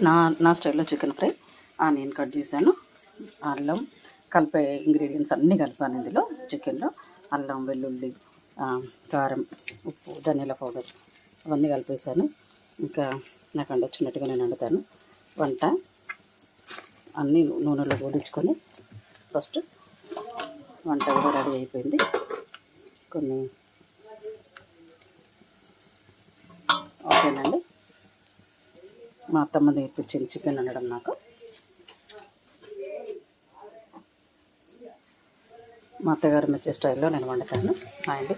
నా నా స్టైల్లో చికెన్ ఫ్రై ఆనియన్ కట్ చేశాను, అల్లం కలిపే ఇంగ్రీడియంట్స్ అన్నీ కలిపాను ఇందులో. చికెన్లో అల్లం, వెల్లుల్లి, కారం, ఉప్పు, ధనియాల పౌడర్ అవన్నీ కలిపేసాను. ఇంకా నాకు వచ్చినట్టుగా నేను వండుతాను. వంట అన్నీ నూనెలో గోడించుకొని ఫస్ట్ వంట కూడా రెడీ అయిపోయింది. కొన్ని ఓకేనండి. మా అత్తమ్మ నేర్పించింది చికెన్ వండడం నాకు. మా అత్తగారు మెచ్చే స్టైల్లో నేను వండుతాను. అండి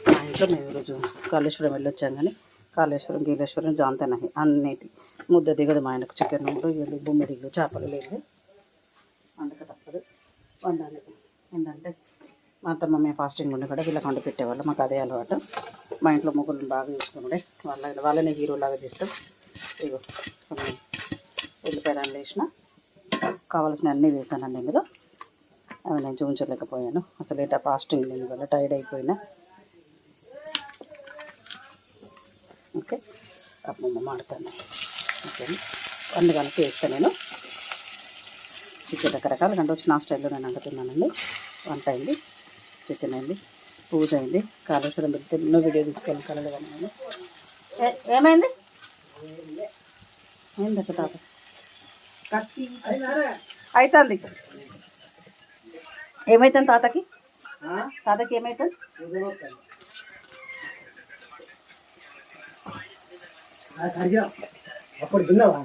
మా ఇంట్లో మేము ఈరోజు కాళేశ్వరం వెళ్ళొచ్చాం, కానీ కాళేశ్వరం, గీలేశ్వరం, జాంతనహి అన్నిటి ముద్ద దిగదు మా ఆయనకు. చికెన్ రొయ్యలు, బొమ్మిడిలు, చేపలు లేదు, వండక తప్పదు, వండాలి. ఏంటంటే మా అత్తమ్మ మేము ఫాస్టింగ్ ఉండి కూడా వీళ్ళకి వండి పెట్టేవాళ్ళు. మాకు అదే అలవాటు. మా ఇంట్లో మొగ్గులను బాగా చూసుకుంటే వాళ్ళని హీరోలాగా చేస్తాం. ఇగో కొన్ని ఉల్లిపాయలు వేసిన, కావాల్సిన అన్నీ వేసానండి ఇందులో. అవి నేను చూపించలేకపోయాను, అసలు ఇట్లా ఫాస్టింగ్ లేని వల్ల టైర్డ్ అయిపోయినా. ఓకే, అప్పుడు మాడతాను. ఓకే, అన్ని కలిపి వేస్తాను నేను. చికెన్ రకరకాల కంటే వచ్చి నా స్టైల్లో నేను వండుతున్నానండి. వంట అయింది, చికెన్ అయింది, పూజ అయింది, కాళేశ్వరం పెడితే ఎన్నో వీడియో తీసుకోవాలి కలలు. కానీ ఏమైంది అయిందట తాత అవుతుంది. ఏమవుతుంది తాతకి? తాతకి ఏమవుతుంది? అప్పుడు తిన్నావా?